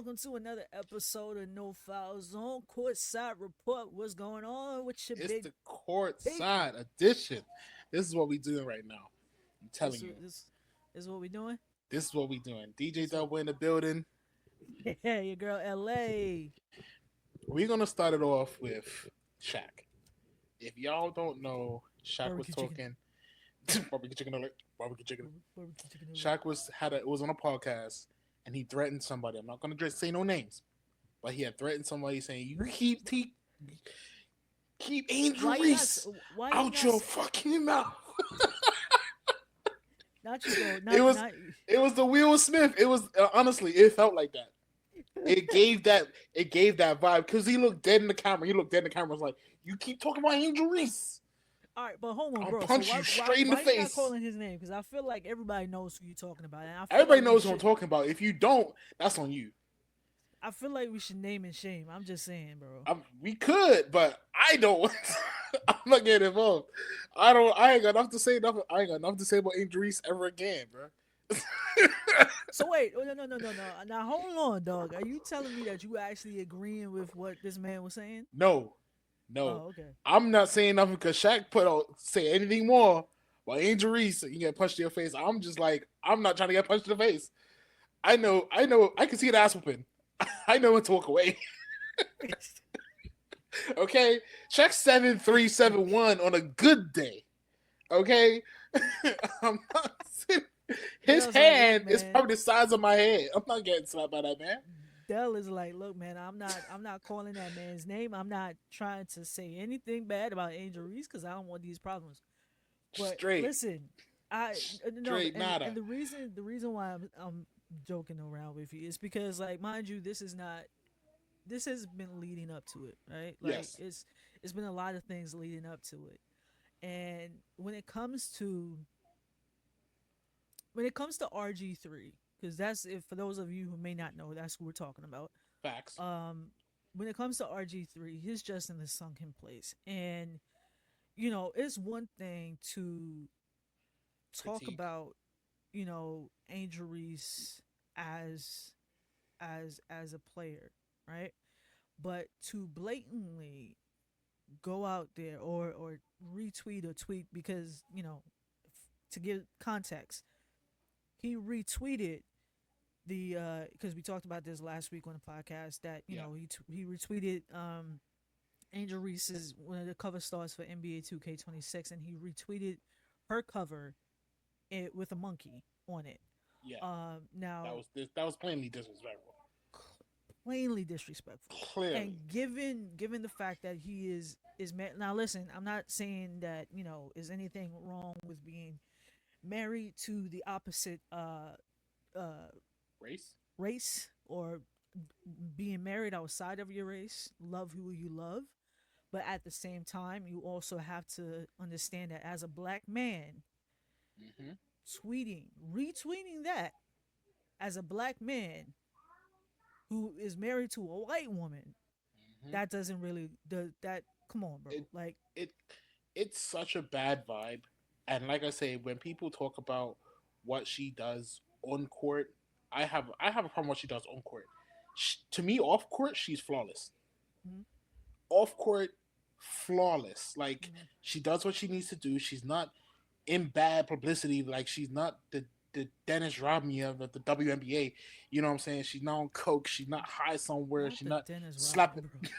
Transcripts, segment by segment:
welcome to another episode of No Foul Zone Courtside Report. What's going on with your It's big the court people? side edition. This is what we doing right now. I'm This telling you. this is what we doing. This is what we doing. DJ This what Double in the building. yeah, your girl L.A. We're gonna start it off with Shaq. If y'all don't know, Shaq was Barbecue chicken. talking barbecue chicken alert. Barbecue chicken. Barbecue chicken. Shaq was on a podcast and he threatened somebody. I'm not gonna just say no names, but he had threatened somebody saying, "You keep Angel Why you not? Reese Why you out not? your fucking mouth." Not you go. It Not was not. it was the Will Smith. It was honestly, it felt like that. It gave that vibe because he looked dead in the camera. He looked dead in the camera. Was like, "You keep talking about Angel Reese, All right, but hold on, I'll bro. So punch why you why straight in the why you not face." calling his name? Because I feel like everybody knows who you're talking about, and I feel Everybody like we knows what I'm should. talking about. If you don't, that's on you. I feel like we should name and shame. I'm just saying, bro. We could, but I don't. I'm not getting involved. I don't. I ain't got enough to say. Nothing. I ain't got enough to say about Angel Reese ever again, bro. So wait, oh, no. Now hold on, dog. Are you telling me that you actually agreeing with what this man was saying? No, no. Oh, okay. I'm not saying nothing because Shaq put out say anything more. While Angel Reese, you get punched in your face. I'm just like, I'm not trying to get punched in the face. I can see the ass whooping. I know when to walk away. Okay? Shaq 7'3", 7'1" on a good day. Okay? I'm not his Dell's like, look, hand is man. probably the size of my head. I'm not getting slapped by that man. Dell is like, look, man. I'm not calling that man's name. I'm not trying to say anything bad about Angel Reese because I don't want these problems. But Straight. listen, I no, Straight and nada. the reason why I'm joking around with you is because, like, mind you, this is not. This has been leading up to it, right? Like Yes. it's been a lot of things leading up to it. And when it comes to RG3, because that's if for those of you who may not know, that's who we're talking about. Facts. Um, when it comes to RG3, he's just in the sunken place, and it's one thing to talk Critique. about, Angel Reese as as a player, right? But to blatantly go out there or retweet or tweet because to give context, he retweeted the because we talked about this last week on the podcast that Yeah. he retweeted Angel Reese's one of the cover stars for NBA 2K26, and he retweeted her cover with a monkey on it. Yeah. Now That was plainly disrespectful. plainly disrespectful. And Clearly. given the fact that he is now listen, I'm not saying that is anything wrong with being married to the opposite uh Race? race or being married outside of your race. Love who you love, but at the same time, you also have to understand that as a black man, Mm-hmm. retweeting that as a black man who is married to a white woman, Mm-hmm. that doesn't really that. Come on, bro. It Like, it it's such a bad vibe. And like I say, when people talk about what she does on court, I have a problem with what she does on court. To me, off court, she's flawless. mm-hmm, Off court, flawless. Like mm-hmm. she does what she needs to do. She's not in bad publicity. Like she's not the Dennis Rodman of the WNBA. You know what I'm saying? She's not on coke. She's not high somewhere. Not She's the not Dennis Rodman, slapping. bro.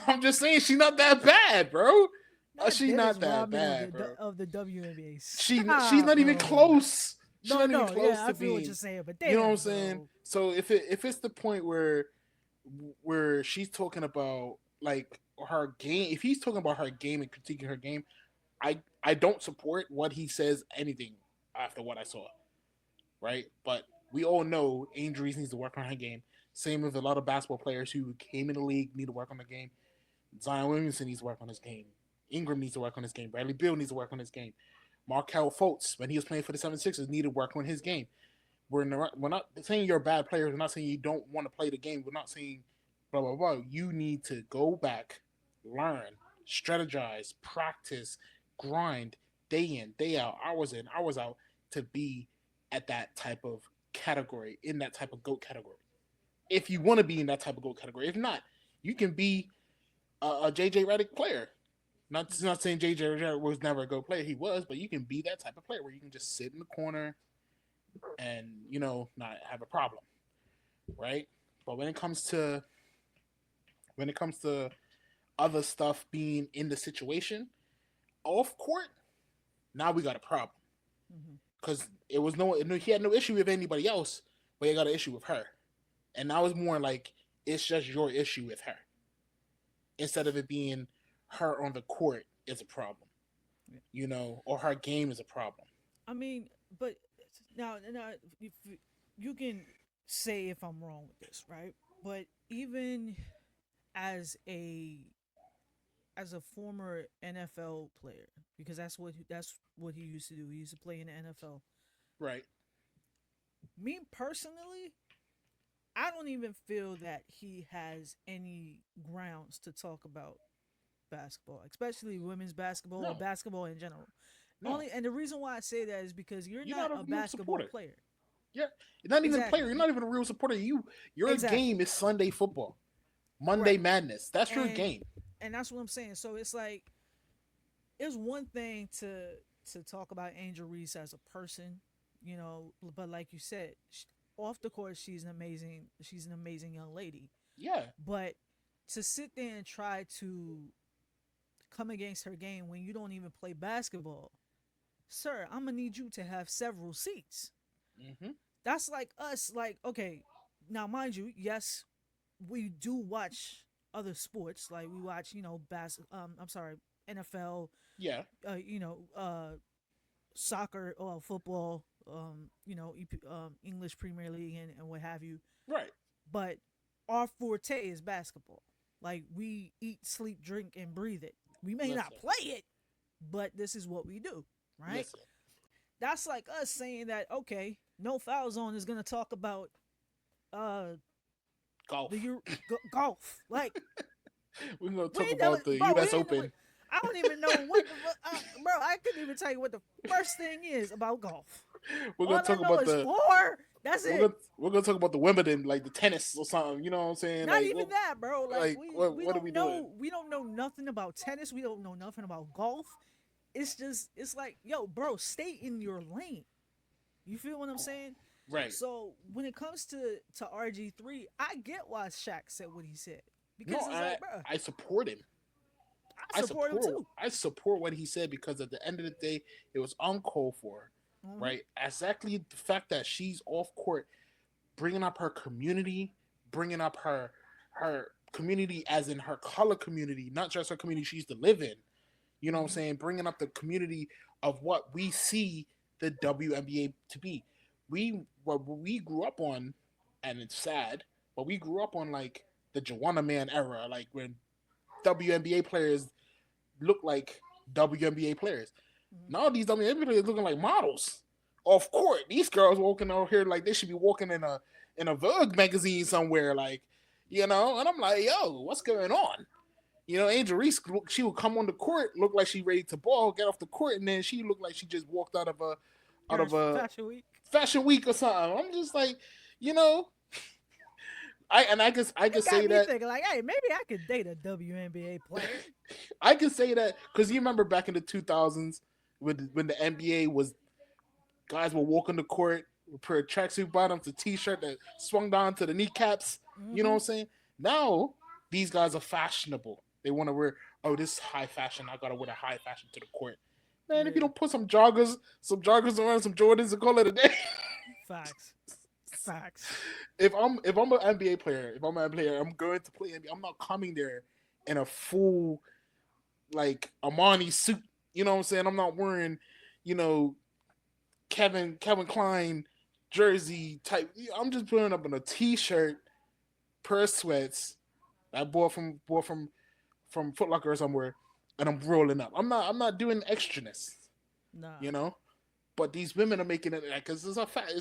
I'm just saying she's not that bad, bro. Not She's Dennis not that Rodman of bad, the bro. of the WNBA. She's Stop, not even bro. close. She's No, not even no, close yeah, I to feel what you're being. saying, but You know what I'm damn, saying? bro. So if it's the point where she's talking about like her game, if he's talking about her game and critiquing her game, I don't support what he says anything after what I saw, right? But we all know Angel Reese needs to work on her game. Same with a lot of basketball players who came in the league need to work on the game. Zion Williamson needs to work on his game. Ingram needs to work on his game. Bradley Beal needs to work on his game. Markel Fultz, when he was playing for the 76ers, needed to work on his game. We're not saying you're a bad player. We're not saying you don't want to play the game. We're not saying blah, blah, blah. You need to go back, learn, strategize, practice, grind day in, day out, hours in, hours out to be at that type of category, in that type of GOAT category. If you want to be in that type of GOAT category, if not, you can be a JJ Redick player. Not saying JJ Redick was never a GOAT player, he was, but you can be that type of player where you can just sit in the corner and not have a problem, right? But when it comes to other stuff being in the situation off court, now we got a problem Mm-hmm. because he had no issue with anybody else, but he got an issue with her, and now it's more like it's just your issue with her instead of it being her on the court is a problem, or her game is a problem. I mean, but now if you can say if I'm wrong with this, right? But even as a as a former NFL player, because that's what he used to do. He used to play in the NFL. Right. Me personally, I don't even feel that he has any grounds to talk about basketball, especially women's basketball or No. basketball in general. No. Only and the reason why I say that is because you're You're not not a a real basketball supporter. player. Yeah. You're not even a player. Exactly. You're not even a real supporter. Your game Exactly. is Sunday football. Monday Right. Madness. That's your And game. and that's what I'm saying. So it's like it's one thing to talk about Angel Reese as a person, but like you said, off the court she's an amazing young lady. Yeah. But to sit there and try to come against her game when you don't even play basketball, sir, I'm gonna need you to have several seats. Hmm. That's like us, like, okay, now mind you, yes, we do watch other sports, like we watch, I'm sorry, NFL, Yeah. uh, you know, uh, soccer or football, English Premier League and what have you. Right. But our forte is basketball. Like we eat, sleep, drink, and breathe it. We may not Listen. play it, but this is what we do, right? Listen. That's like us saying that, okay, no foul zone is gonna talk about uh Golf. golf. Like We're gonna we talk never, about the bro. U.S. Open. I don't even know bro. I couldn't even tell you what the first thing is about golf. We're All gonna I talk know about is the. four. That's We're it. gonna we're gonna talk about the Wimbledon, like the tennis or something. You know what I'm saying? Not even that, bro. Like we What are we don't doing? know. We don't know nothing about tennis. We don't know nothing about golf. It's like, yo, bro, stay in your lane. You feel what I'm saying? Right. So when it comes to RG3, I get why Shaq said what he said No, because it's I like, bro, I support him. I support him too. I support what he said because at the end of the day, it was uncalled for, Hmm. right? Exactly the fact that she's off court, bringing up her community, bringing up her community as in her color community, not just her community she used to live in. You know what I'm Hmm. saying? Bringing up the community of what we see the WNBA to be. What we grew up on, and it's sad, but we grew up on like the Joanna Man era, like when WNBA players look like WNBA players. Hmm. Now these WNBA players looking like models off court. These girls walking out here like they should be walking in a Vogue magazine somewhere, like And I'm like, yo, what's going on? Angel Reese, she would come on the court, look like she ready to ball, get off the court, and then she looked like she just walked out of Paris a Fashion Week. fashion week or something. I'm just like, you know, I It could got say me that thinking, like, hey, maybe I could date a WNBA player. I can say that because you remember back in the 2000s when the NBA was guys were walking the court with pair of tracksuit bottoms, a t-shirt that swung down to the kneecaps. You know what Hmm. I'm saying? Now these guys are fashionable. They want to wear, oh, this is high fashion. I gotta wear the high fashion to the court. Man, if you Yeah, don't put some joggers around, some Jordans, and call it a day. facts, facts. If I'm an NBA player, I'm going to play NBA. I'm not coming there in a full like Armani suit. You know what I'm saying? I'm not wearing, you know, Kevin Klein jersey type. I'm just putting up in a t-shirt, pair of sweats I bought from Foot Locker or somewhere, and I'm rolling up. I'm not doing extraness, Nah. you know. But these women are making it like because it's a fact.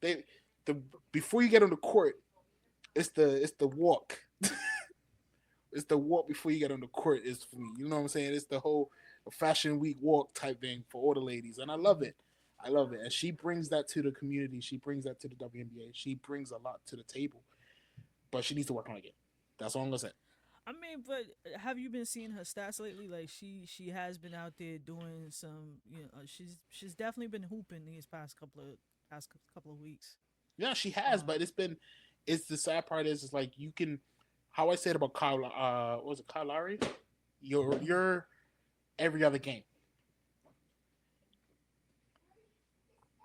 They the before you get on the court, it's the walk. It's the walk before you get on the court is for me. You know what I'm saying? It's the whole fashion week walk type thing for all the ladies, and I love Hmm. it. I love it, and she brings that to the community. She brings that to the WNBA. She brings a lot to the table, but she needs to work on it again. That's all I'm gonna say. I mean, but have you been seeing her stats lately? Like she has been out there doing some. She's definitely been hooping these past couple of weeks. Yeah, she has, Um, but it's the sad part is like you can, how I said about Kyle, what was it, Kyle Lowry? mhm, You're every other game.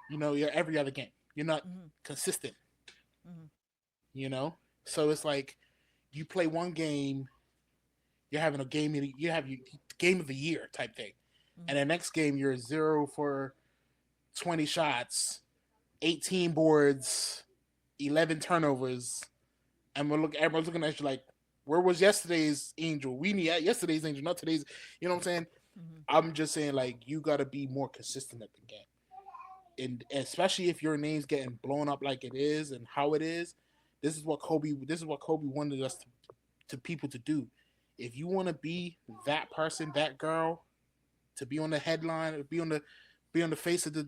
You're every other game. You're not mhm, consistent. mhm, You know, so it's like you play one game, you're having a game, you have your game of the year type thing, and mhm. the next game you're 0 for 20 shots, 18 boards, 11 turnovers, and everyone's looking at you like, where was yesterday's Angel? We need yesterday's Angel, not today's. You know what I'm saying? Mhm. I'm just saying like you got to be more consistent at the game, and especially if your name's getting blown up like it is and how it is. This is what Kobe. This is what Kobe wanted us to people to do. If you want to be that person, that girl, to be on the headline, be on the face of the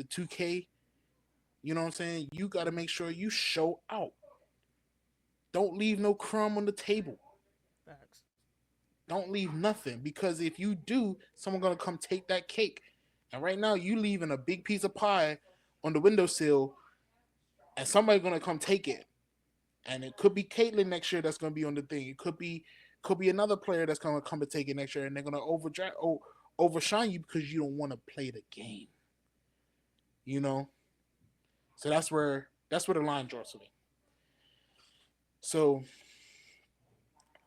2K. You know what I'm saying? You got to make sure you show out. Don't leave no crumb on the table. Facts. Don't leave nothing because if you do, someone gonna come take that cake. And right now, you leaving a big piece of pie on the windowsill, and somebody gonna come take it. And it could be Caitlyn next year that's gonna be on the thing. It could be another player that's gonna come to take it next year, and they're gonna overshine you because you don't want to play the game. You know, so that's where the line draws for me. So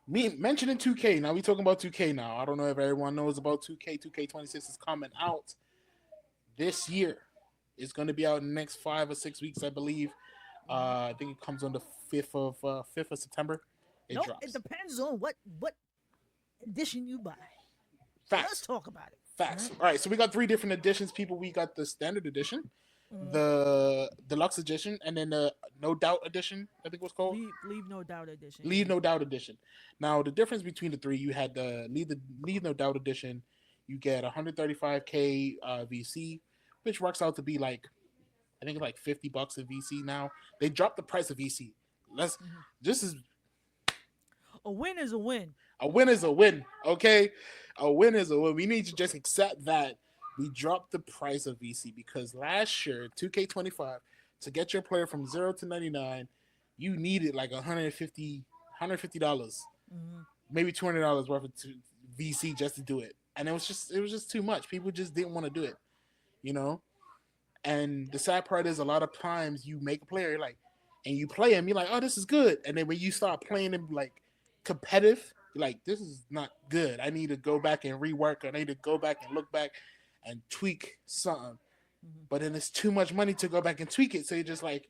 me mentioning 2K. Now we talking about 2K now. I don't know if everyone knows about 2K. 2K26 is coming out this year. It's going to be out in the next 5 or 6 weeks, I believe. Mhm. I think it comes on the fifth of September. It Nope. It drops. depends on what edition you buy. So let's Facts, talk about it. All facts. right. All right, so we got three different editions. People, we got the standard edition, Mhm. the deluxe edition, and then the no doubt edition. I think it was called. Leave no doubt edition. Leave Yeah. No Doubt edition. Now the difference between the three, you had the Leave No Doubt edition. You get 135K VC, which works out to be like I think it's like $50 a VC now. They dropped the price of VC. Let's Mhm. This is A win is a win. a win is a win, okay? A win is a win. We need to just accept that we dropped the price of VC because last year 2K25 to get your player from 0 to 99, you needed like 150 dollars, Mhm. maybe $200 worth of VC just to do it, and it was just too much. People just didn't want to do it, you know. And the sad part is, a lot of times you make a player like, and you play him, you're like, oh, this is good, and then when you start playing him like competitive, you're like, this is not good. I need to go back and rework. I need to go back and look back and tweak something. Mhm. But then it's too much money to go back and tweak it, so you're just like,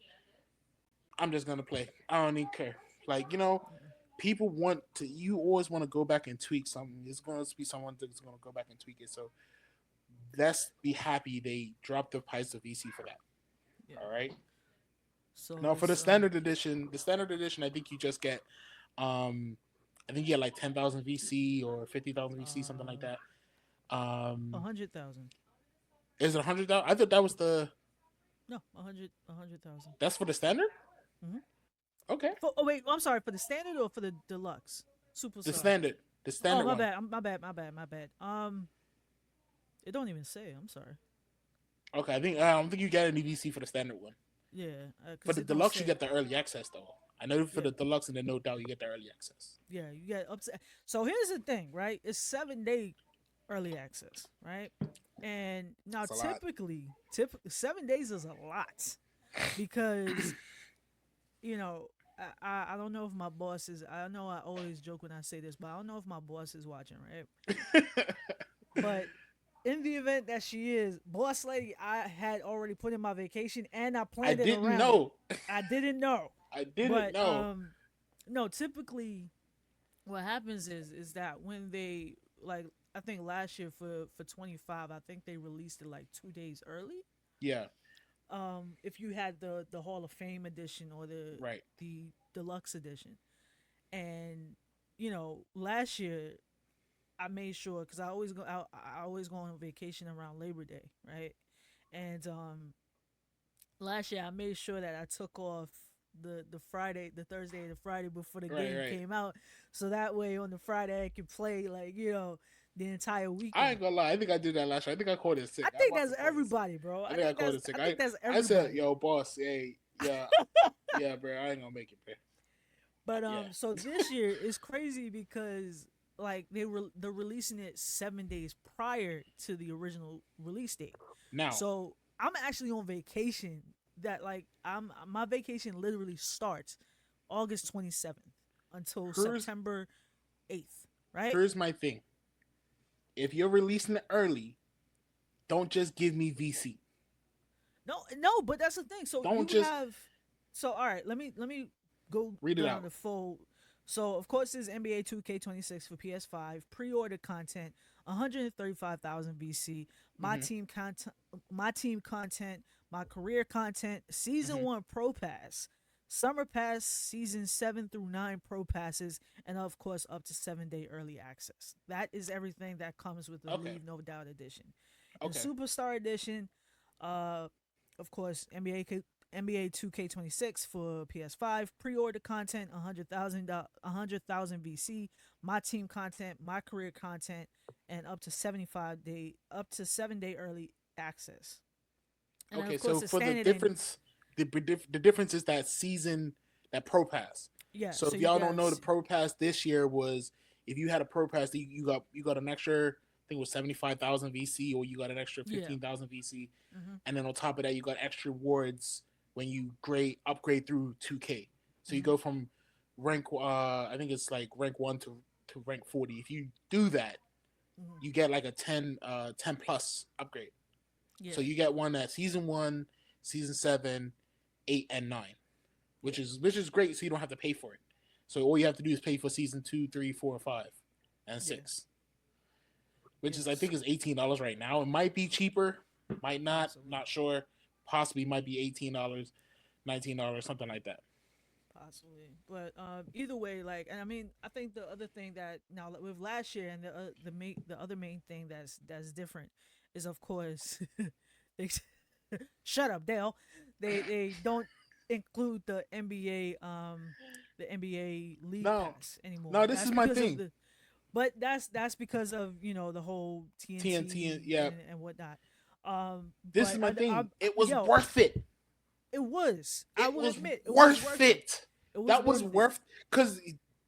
I'm just gonna play. I don't even care. Like Mhm. people want to. You always want to go back and tweak something. It's going to be someone that's going to go back and tweak it. So let's be happy they dropped the price of VC for that. Yeah. All right. So Now for the it's standard edition, I think you just get, um, I think you get like 10,000 VC or 50,000 VC, something like uh that. a Um, 100,000. is it 100,000? I thought that was No, a hundred thousand. that's for the standard. Mm-hmm. Okay, Oh wait, I'm sorry. For the standard or for the deluxe the superstar? standard, the Oh standard my one. bad. My bad. My bad. My bad. It don't even say. I'm sorry. Okay, I don't think you get any VC for the standard one. Yeah, For because the it don't deluxe, you say. get the early access though. I know for Yeah, the deluxe and the no doubt, you get the early access. yeah. You get up to. So here's the thing, right? It's 7 day early access, right? And now It's a lot. typically, 7 days is a lot because you know. I don't know if my boss is. I know I always joke when I say this, but I don't know if my boss is watching, right? But in the event that she is, boss lady, I had already put in my vacation and I I planned it didn't around it. know. I didn't know, I didn't but know. no. Typically, what happens is that when they like, I think last year for 25, I think they released it like 2 days early. Yeah, If you had the Hall of Fame edition or right. the deluxe edition, and last year I made sure because I always go on vacation around Labor Day, right? And last year I made sure that I took off the Thursday and the Friday before the Right, game right. came out, so that way on the Friday I could play like the entire I weekend. ain't gonna lie. I think I did that last year. I think I called it sick. I I think must that's have called it sick. everybody, bro. I think I called it sick. I think that's I said, everybody. yo, boss, hey, yeah, yeah, bro, I ain't gonna make it, bro. But Yeah. so this year is crazy because like they're releasing it 7 days prior to the original release date. Now, So I'm actually on vacation. That like I'm my vacation literally starts August 27th until here's September 8th. Right? here's my thing. If you're releasing it early, don't just give me VC. No, no, but that's the thing. So Don't you just have, so all right. Let me go read it down out. the full. So of course, there's NBA 2K26 for PS5 pre-order content, 135,000 VC. Hmm. My team content, my career content, season Hmm. one pro pass, summer pass, season 7 through 9 pro passes, and of course up to 7 day early access. That is everything that comes with the Okay. Leave No Doubt edition. And Okay. Superstar edition, uh, of course, NBA 2K26 for PS5, pre-order content, 100,000 VC, my team content, my career content, and up to 7 day early access. And then Okay. of So course the for the standard and difference, the difference is that season, that pro pass. yeah, So so if you y'all don't know, the guys pro pass this year was, if you had a pro pass, you got an extra, I think it was 75,000 VC, or you got an extra yeah. 15,000 VC, Mm-hmm. and then on top of that, you got extra rewards when you grade upgrade through 2K. So you Mm-hmm. go from rank, I think it's like rank 1 to rank 40. If you do that, Mm-hmm. you get like a 10 plus upgrade. So Yeah, you get one at season 1, season 7, 8, and 9, yeah, which is great. So you don't have to pay for it. So all you have to do is pay for season 2, 3, 4, 5, and yeah, 6, which is, I yes, think, is $18 right now. It might be cheaper, might not, possibly, not sure. Possibly might be $18, $19, something like that. possibly. But either way, like, and I mean, I think the other thing that now with last year and the other main thing that's different is of course they shut up, Dale. They don't include the NBA League No, Pass anymore. no, this That's is my because of thing. the but that's because of the whole TNT, TNT yeah. and whatnot. This is But my thing. It was yo, worth it. it was. I It will was admit it was worth worth it. it. It was That was worth it. worth, because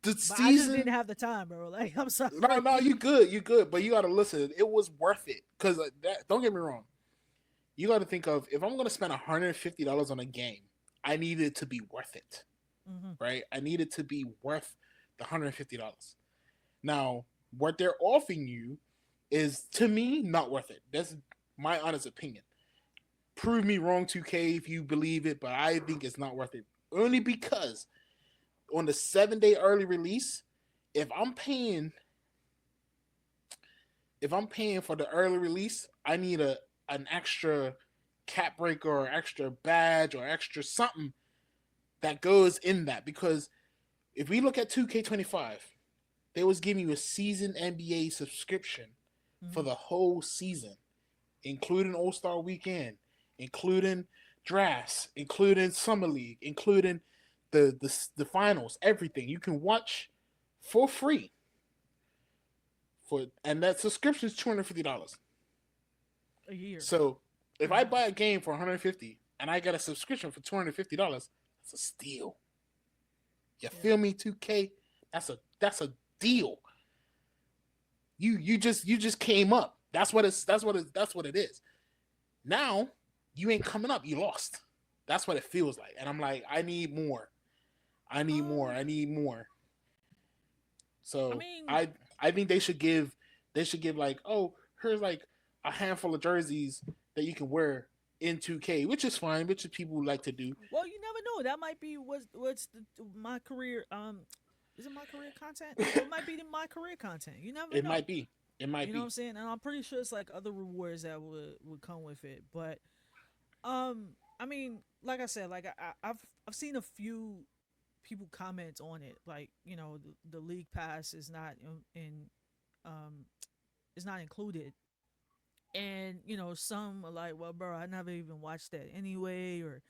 the But I just didn't season. have the time, bro. Like I'm No, sorry. no, you good, you good, but you gotta listen. It was worth it, because that. Don't get me wrong. You got to think of, if I'm gonna spend $150 on a game, I need it to be worth it, Hmm. right? I need it to be worth the $150. Now, what they're offering you is, to me, not worth it. That's my honest opinion. Prove me wrong, 2K, if you believe it, but I think it's not worth it. Only because on the 7 day early release, if I'm paying if I'm paying for the early release, I need a an extra cap breaker or extra badge or extra something that goes in that. Because if we look at 2K25, they was giving you a season NBA subscription for Hmm. the whole season, including All Star Weekend, including drafts, including summer league, including the finals, everything you can watch for free. And that subscription is $250. A year. So if Pretty I buy a much. game for 150 and I get a subscription for $250, that's a steal. You Yeah. feel me? 2K, that's a deal. You just came up. That's what it is. Now you ain't coming up. You lost. That's what it feels like. And I'm like, I need more. I need more. Um, I need more. I So mean, I think they should give like, oh, here's like a handful of jerseys that you can wear in 2K, which is fine, which is people like to do. well, you never know. That might be what's my career. Is it my career content? It might be my career content. You never It know. might be. It might You know what I'm be. saying? And I'm pretty sure it's like other rewards that would come with it. But I mean, like I said, like I've seen a few people comment on it, like the league pass is not in um is not included And some are like, well, bro, I never even watched that anyway, or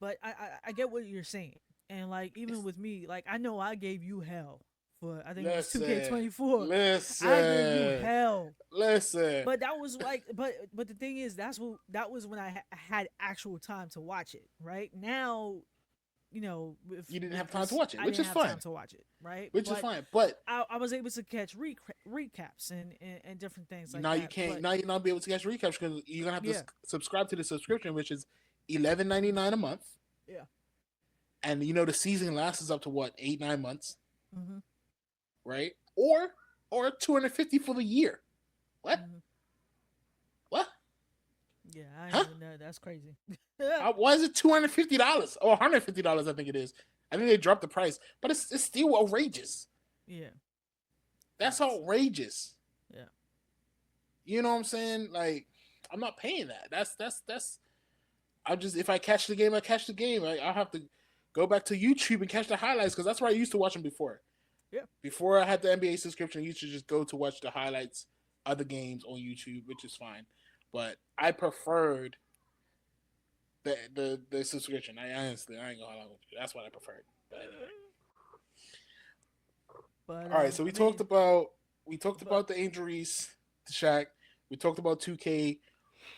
but I get what you're saying. And like even It's, with me, like I know I gave you hell for I think it was listen, 2K24. I gave you listen, hell. listen. But that was like but the thing is that was when I had actual time to watch it, right? Now, You didn't with have time to this watch it, I which didn't is have time fine. to watch it, right? Which is But fine. But I was able to catch recaps and different things like now you that. can't. But Now you're not be able to catch recaps because you're gonna have to yeah, subscribe to the subscription, which is $11.99 a month, yeah. and the season lasts up to what 8 9 months, Mhm. right? Or 250 for the year. What? Mhm. What? Yeah, I Huh? didn't even know. That's crazy. Why is it $250 or $150? I think it is. I think they dropped the price, but it's still outrageous. Yeah, That's facts. outrageous. Yeah. You know what I'm saying? Like, I'm not paying that. That's. I just if I catch the game, I catch the game. I'll have to go back to YouTube and catch the highlights because that's where I used to watch them before. Yeah. Before I had the NBA subscription, I used to just go to watch the highlights of the games on YouTube, which is fine. But I preferred the subscription. I honestly, I ain't gonna lie with you. That's what I preferred. But anyway, But all right. So I mean, we talked but about the injuries to Shaq. We talked about 2K.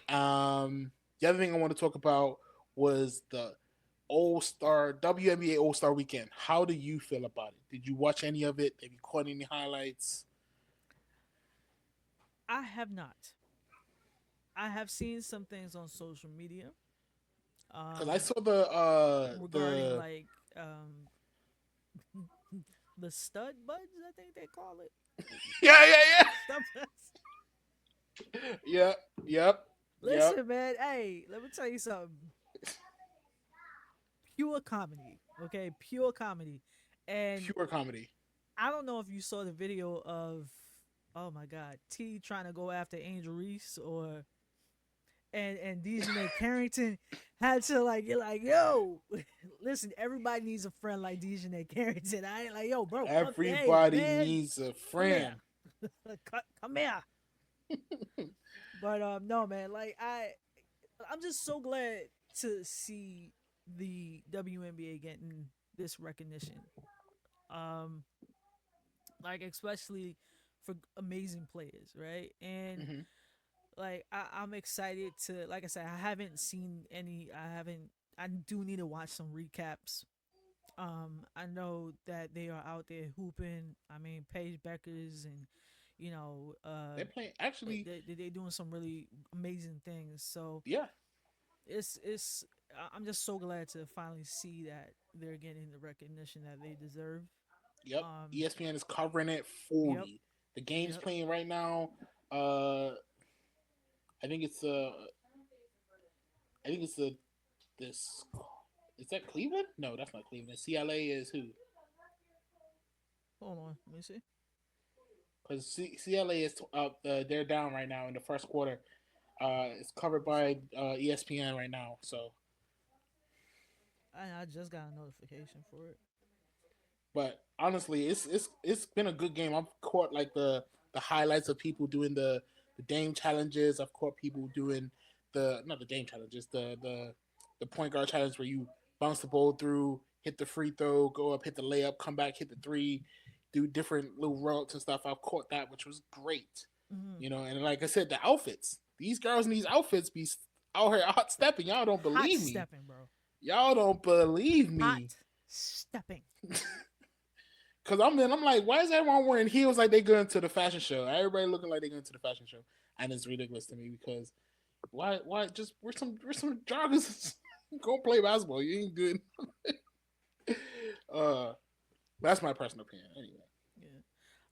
The other thing I want to talk about was the All Star WNBA All Star Weekend. How do you feel about it? Did you watch any of it? Have you caught any highlights? I have not. I have seen some things on social media. Because I Um, saw regarding the like the stud buds, I think they call it. yeah Stud buds. yeah yep yep Listen, man. Hey, let me tell you something. Pure comedy. Okay, pure comedy. And pure comedy. I don't know if you saw the video of, oh my God, T trying to go after Angel Reese or and Dejanay Carrington had to like you're like, yo, listen, everybody needs a friend like Dejanay Carrington. I ain't like, yo, bro, come, hey Everybody man, needs a come here, friend. come here. But no, man, like I'm just so glad to see the WNBA getting this recognition. Um, like especially for amazing players, right? And Hmm. like I'm excited to, like I said, I haven't seen any. I do need to watch some recaps. I know that they are out there hooping. I mean, Paige Beckers and you know, uh, They're playing actually. they're doing some really amazing things. So Yeah. it's I'm just so glad to finally see that they're getting the recognition that they deserve. Yep. Um, ESPN is covering it for yep, me. The game's yep. playing right now. Uh, I think it's I think it's this. Is that Cleveland? No, that's not Cleveland. CLA is who? Hold on, let me see. Because CLA is they're down right now in the first quarter. It's covered by ESPN right now. So, I just got a notification for it. but honestly, it's been a good game. I've caught like the highlights of people doing the Dame challenges. I've caught people doing the not the Dame challenges, the point guard challenge where you bounce the ball through, hit the free throw, go up, hit the layup, come back, hit the three, do different little routes and stuff. I've caught that, which was great. Mm-hmm. And like I said, the outfits. These girls in these outfits be out here hot stepping. Y'all don't Hot believe me. stepping, bro. Y'all don't believe me. Hot stepping. Cause I'm like, why is everyone wearing heels like they going to the fashion show? Everybody looking like they going to the fashion show, and it's ridiculous to me because why just we're some joggers. Go play basketball. You ain't good. uh, that's my personal opinion. Anyway, Yeah.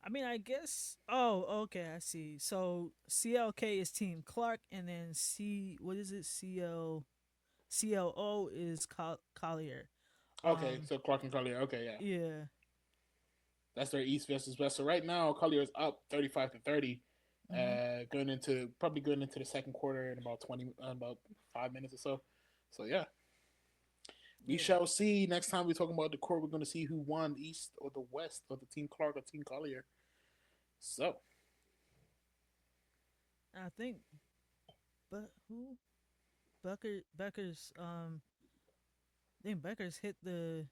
I mean, I guess. Oh, okay. I see. So CLK is Team Clark, and then what is it? CLO is Collier. okay, Um, so Clark and Collier. Okay, yeah, yeah. that's their East versus West. So right now, Collier is up 35-30. Mm-hmm. Going into the second quarter in about 5 minutes or so. So yeah, we Yeah. shall see. Next time we talk about the court, we're going to see who won the East or the West of the Team Clark or Team Collier. So I think. But who? Becker's I think Becker's hit the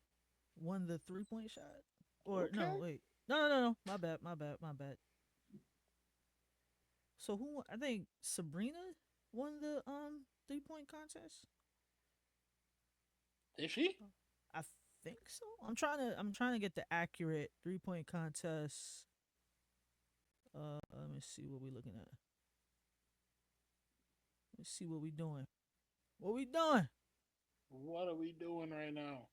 won the 3-point shot. Or no, Okay. wait. No. My bad, my bad. So who I think Sabrina won the 3-point contest? Is she? I think so. I'm trying to get the accurate 3-point contest. Let me see what we looking at. Let's see what we doing. What we doing? What are we doing right now?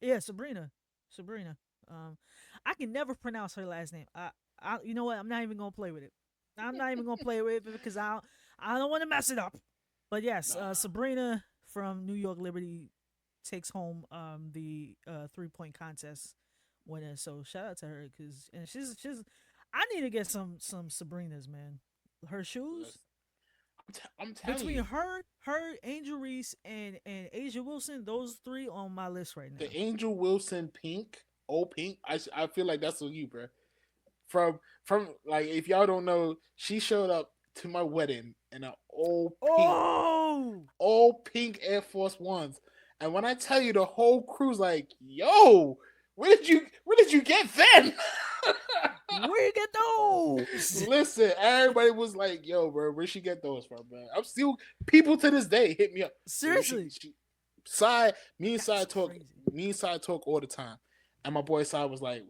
Yeah, Sabrina. Sabrina. Um, I can never pronounce her last name. You know what? I'm not even gonna play with it. I'm not even gonna play with it because I don't want to mess it up. But yes, Nah. Sabrina from New York Liberty takes home the 3-point contest winner. So shout out to her because and she's. I need to get some Sabrinas, man. Her shoes I'm telling between you, her, Angel Reese, and Asia Wilson, those three on my list right now. the Angel Wilson pink, old pink. I feel like that's on you, bro. From like if y'all don't know, she showed up to my wedding in an Oh, old pink Air Force Ones, and when I tell you, the whole crew's like, "Yo, where did you get them?" where you get those? Listen, everybody was like, "Yo, bro, where she get those from, man?" I'm still people to this day hit me up. Yo, Seriously, Side, me and that's Side talk, crazy. all the time, and my boy Side was like,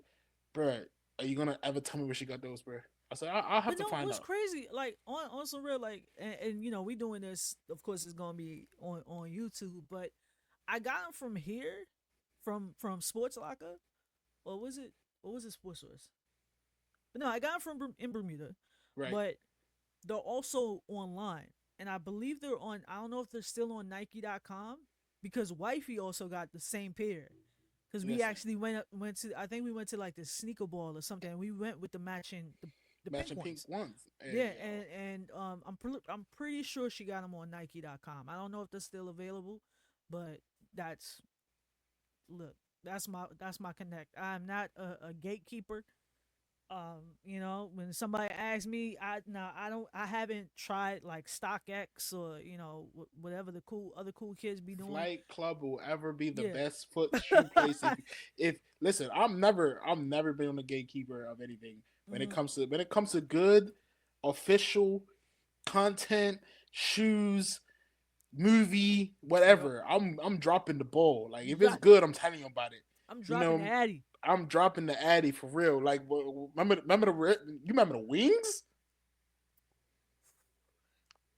"Bro, are you gonna ever tell me where she got those, bro?" I said, "I'll have But to no, find what's out." crazy? Like on some real, like, and we doing this. Of course, it's gonna be on YouTube. But I got them from here, from Sports Locker, or was it? What was it? Sports Source? But no, I got them from in Bermuda, Right? but they're also online, and I believe they're on. I don't know if they're still on Nike.com because Wifey also got the same pair. Because we Listen, actually went to, I think we went to like the sneaker ball or something. And we went with the matching the pink matching pink ones. ones. Hey, Yeah, yo, and I'm pretty sure she got them on Nike.com. I don't know if they're still available, but that's look, that's my connect. I'm not a gatekeeper. When somebody asks me, I don't, I haven't tried like StockX or whatever the other cool kids be doing. Flight Club will ever be the Yeah. best foot shoe place. If listen, I'm never been on the gatekeeper of anything Mhm. when it comes to good official content, shoes, movie, Yep. whatever. I'm dropping the ball. Like You if it's got. good, I'm telling you about it. I'm You dropping the know, Addy. I'm dropping the Addy for real. Like you remember the wings?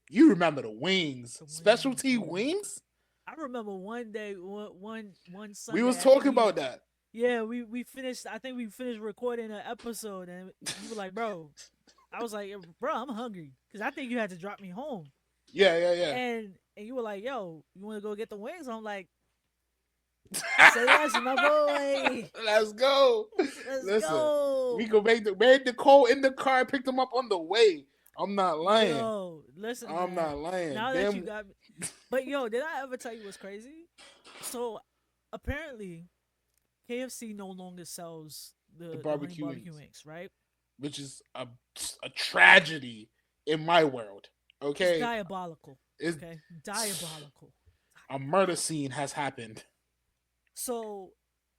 You remember the wings? The wings. Specialty Yeah. wings? I remember one day, one We Sunday. was I think talking about that. we finished. I think we finished recording an episode, and you were like, "Bro," I was like, "Bro, I'm hungry," because I think you had to drop me home, Yeah. and you were like, "Yo, you want to go get the wings?" I'm like, "Say less, my boy. Let's go. Let's Listen, we go." go make the made the call in the car, picked them up on the way. I'm not lying. Yo, listen, I'm man. not lying. Now that you Damn got me, but yo, did I ever tell you what's crazy? So apparently, KFC no longer sells the the honey barbecue barbecue wings, wings, right? which is a tragedy in my world. It's Okay, diabolical. is Okay, diabolical. a murder scene has happened. So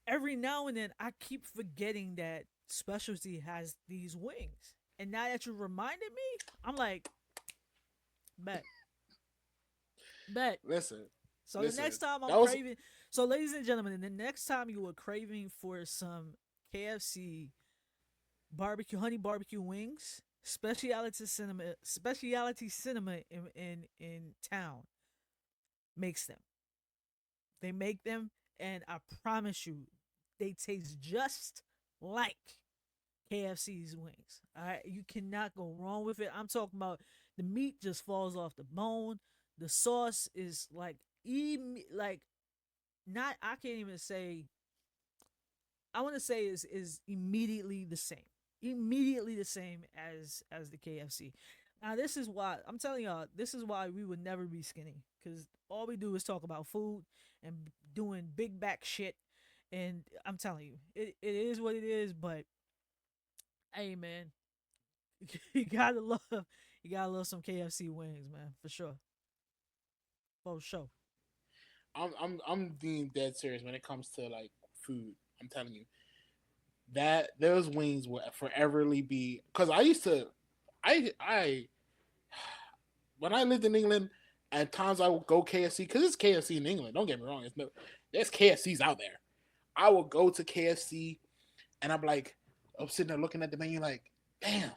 every now and then, I keep forgetting that specialty has these wings, and now that you reminded me, I'm like, bet, bet. Listen, So the listen. next time I'm That was craving, so ladies and gentlemen, the next time you were craving for some KFC honey barbecue wings, speciality cinema in town makes them. They make them, and I promise you, they taste just like KFC's wings. All right, you cannot go wrong with it. I'm talking about the meat just falls off the bone. The sauce is like like not. I can't even say. I want to say is immediately the same. Immediately the same as the KFC. Now this is why I'm telling y'all. This is why we would never be skinny because all we do is talk about food and doing big back shit. And I'm telling you, it is what it is. But hey, man, you gotta love You gotta love some KFC wings, man, for sure. For sure. I'm being dead serious when it comes to like food. I'm telling you that those wings will foreverly be because I used to I when I lived in England, at times I would go KFC because it's KFC in England. Don't get me wrong, there's KFCs out there. I would go to KFC and I'm sitting there looking at the menu like, damn,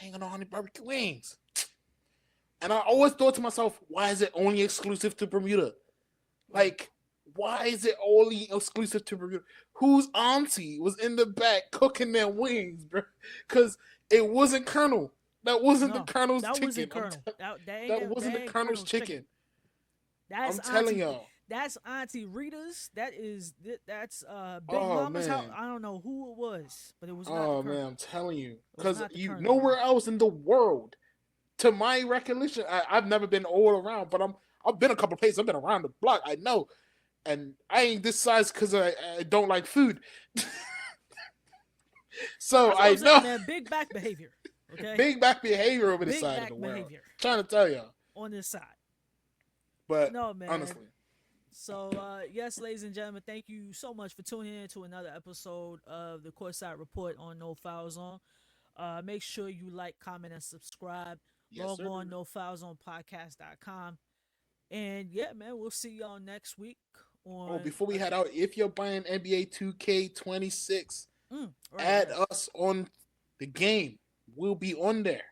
I ain't got no honey barbecue wings. And I always thought to myself, why is it only exclusive to Bermuda? Like, why is it only exclusive to Bermuda? Whose auntie was in the back cooking their wings, bro? Because it wasn't Colonel. That wasn't the No, Colonel's that chicken. wasn't Colonel. That wasn't That the ain't Colonel's Colonel's chicken. That's I'm telling Auntie. y'all. That's Auntie Rita's. That's Big Oh Mama's house. man. I don't know who it was, but it was not the Oh man, Colonel. I'm telling you. It was Because not the you Colonel, man. nowhere else in the world, to my recollection, I've never been all around, but I've been a couple places. I've been around the block. I know, and I ain't this size because I don't like food. So That's what I I'm saying, know man. Big back behavior. Okay. big back behavior over this Big side of back the world. behavior Trying to tell y'all, on this side. but No, man. honestly, So, yes, ladies and gentlemen, thank you so much for tuning in to another episode of the Courtside Report on No Foul Zone. Make sure you like, comment, and subscribe. yes Log sir. on nofoulzonepodcast.com. And yeah, man, we'll see y'all next week Oh, on. before we head out, if you're buying NBA 2K26, Right, add yes. us on the game. We'll be on there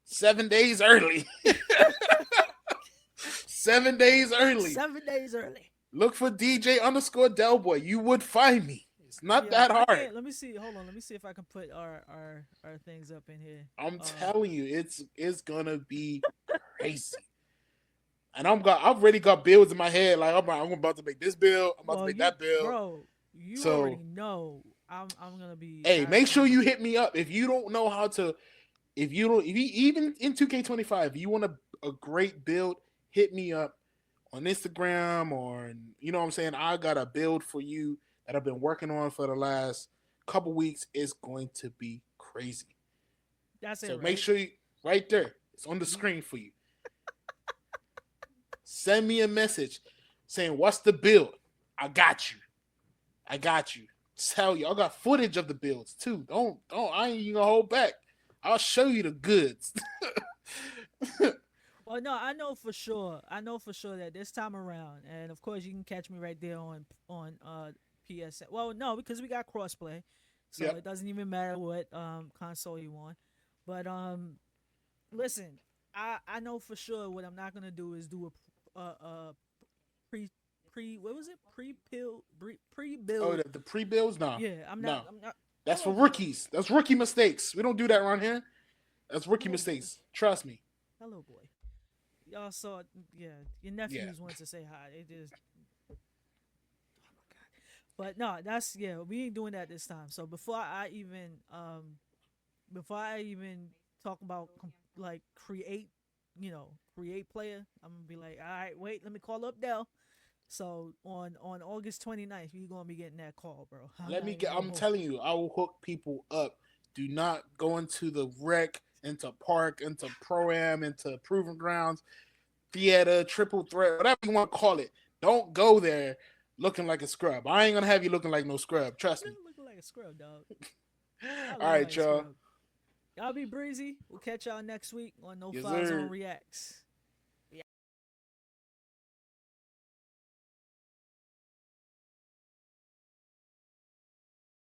7 days early. 7 days early. 7 days early. Look for DJ underscore Delboy. You would find me. It's not Yeah, that I hard. can't. Let me see. Hold on. Let me see if I can put our things up in here. I'm Uh, telling you, it's gonna be crazy. And I've already got builds in my head. Like I'm about to make this build. I'm about to well, make you, that build. bro, you So already know. I'm gonna be hey, make sure actually. you hit me up if you don't know how to. If you even in 2K25, if you want a great build, hit me up on Instagram or you know what I'm saying. I got a build for you that I've been working on for the last couple weeks. It's going to be crazy. That's it, So make right? sure you right there. It's on the You, screen for you. Send me a message saying what's the build. I got you. I got you. Tell you, I got footage of the builds too. Don't. I ain't even gonna hold back. I'll show you the goods. well, no, I know for sure. I know for sure that this time around, and of course, you can catch me right there on PSN. Well, no, because we got crossplay, so Yep. it doesn't even matter what console you on. But listen, I know for sure what I'm not gonna do is do a pre what was it pre Oh, build. the pre-builds? No. Yeah, I'm not. No. I'm not. That's for Oh, rookies. That's rookie mistakes. We don't do that around here. That's rookie hello, boy. mistakes. Trust me. Hello, boy. Y'all saw, yeah. Your Yeah. nephews went to say hi. They just, but no, that's yeah. We ain't doing that this time. So before I even talk about like create, create player, I'm gonna be like, all right, wait, let me call up Dell. So on August 29th, you gonna be getting that call, bro. I'm Let not me even get. gonna I'm hold. telling you, I will hook people up. Do not go into the rec, into park, into pro am, into proving grounds, theater, triple threat, whatever you want to call it. Don't go there looking like a scrub. I ain't gonna have you looking like no scrub. Trust me. Looking like a scrub, dog. Y'all All looking right, like a y'all. scrub. Y'all be breezy. We'll catch y'all next week on No Yes, File Zone sir. Reacts.